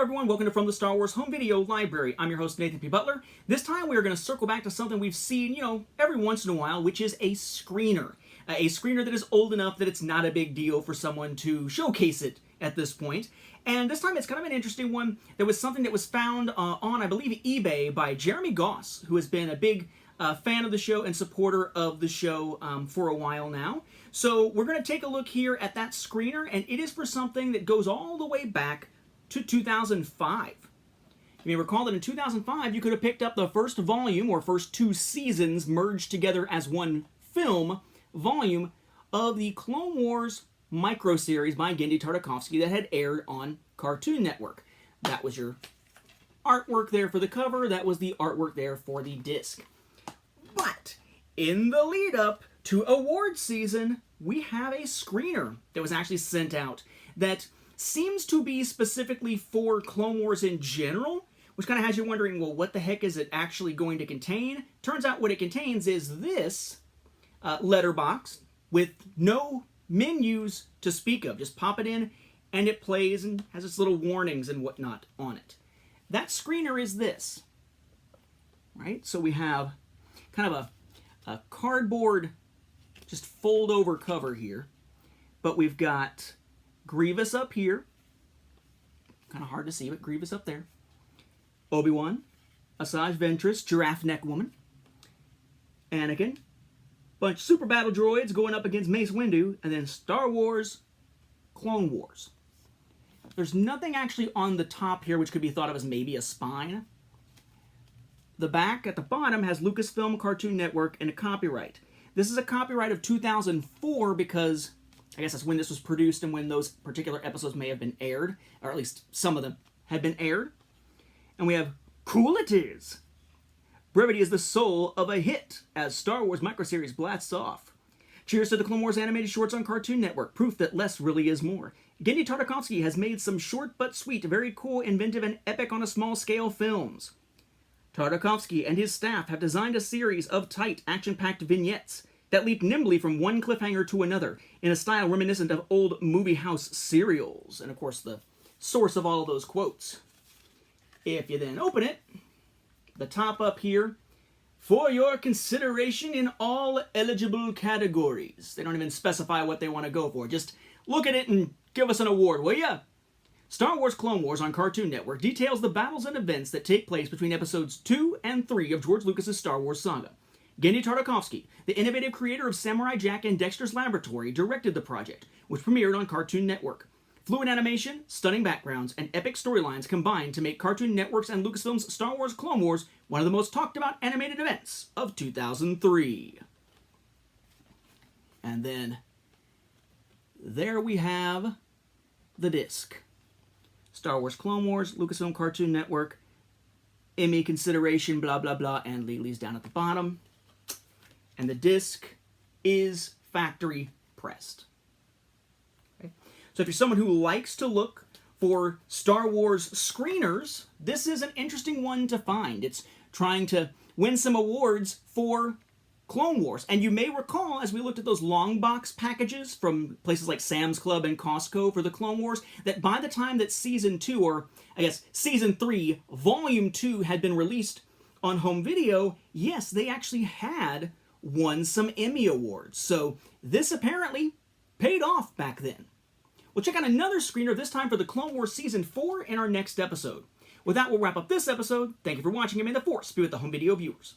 everyone, welcome to From the Star Wars Home Video Library. I'm your host, Nathan P. Butler. This time we are going to circle back to something we've seen, every once in a while, which is a screener. A screener that is old enough that it's not a big deal for someone to showcase it at this point. And this time it's kind of an interesting one. There was something that was found on, I believe, eBay by Jeremy Goss, who has been a big fan of the show and supporter of the show for a while now. So we're going to take a look here at that screener, and it is for something that goes all the way back to 2005. You may recall that in 2005 you could have picked up the first volume or first two seasons merged together as one film volume of the Clone Wars micro-series by Genndy Tartakovsky that had aired on Cartoon Network. That was your artwork there for the cover, that was the artwork there for the disc. But in the lead up to award season, we have a screener that was actually sent out that seems to be specifically for Clone Wars in general, which kind of has you wondering, well, what the heck is it actually going to contain? Turns out what it contains is this letterbox with no menus to speak of. Just pop it in and it plays and has its little warnings and whatnot on it. That screener is this, right? So we have kind of a cardboard, just fold over cover here, but we've got Grievous up here, kind of hard to see, but Grievous up there. Obi-Wan, Asajj Ventress, Giraffe Neck Woman, Anakin, bunch of super battle droids going up against Mace Windu, and then Star Wars, Clone Wars. There's nothing actually on the top here which could be thought of as maybe a spine. The back at the bottom has Lucasfilm, Cartoon Network, and a copyright. This is a copyright of 2004 because I guess that's when this was produced and when those particular episodes may have been aired, or at least some of them had been aired. And we have Cool It Is. Brevity is the soul of a hit as Star Wars microseries blasts off. Cheers to the Clone Wars animated shorts on Cartoon Network, proof that less really is more. Genndy Tartakovsky has made some short but sweet, very cool, inventive, and epic on a small scale films. Tartakovsky and his staff have designed a series of tight, action-packed vignettes that leap nimbly from one cliffhanger to another in a style reminiscent of old movie house serials. And of course, the source of all of those quotes. If you then open it, the top up here, for your consideration in all eligible categories. They don't even specify what they want to go for. Just look at it and give us an award, will ya? Star Wars Clone Wars on Cartoon Network details the battles and events that take place between episodes 2 and 3 of George Lucas's Star Wars saga. Genndy Tartakovsky, the innovative creator of Samurai Jack and Dexter's Laboratory, directed the project, which premiered on Cartoon Network. Fluid animation, stunning backgrounds, and epic storylines combined to make Cartoon Network's and Lucasfilm's Star Wars Clone Wars one of the most talked about animated events of 2003. And then there we have the disc. Star Wars Clone Wars, Lucasfilm Cartoon Network, Emmy consideration, blah, blah, blah, and legalese down at the bottom. And the disc is factory pressed. Okay? So if you're someone who likes to look for Star Wars screeners, this is an interesting one to find. It's trying to win some awards for Clone Wars. And you may recall, as we looked at those long box packages from places like Sam's Club and Costco for the Clone Wars, that by the time that Season 2, or I guess Season 3, Volume 2 had been released on home video, yes, they actually had won some Emmy Awards. So this apparently paid off back then. We'll check out another screener, this time for the Clone Wars Season 4 in our next episode. With that, we'll wrap up this episode. Thank you for watching, and may the Force be with the home video viewers.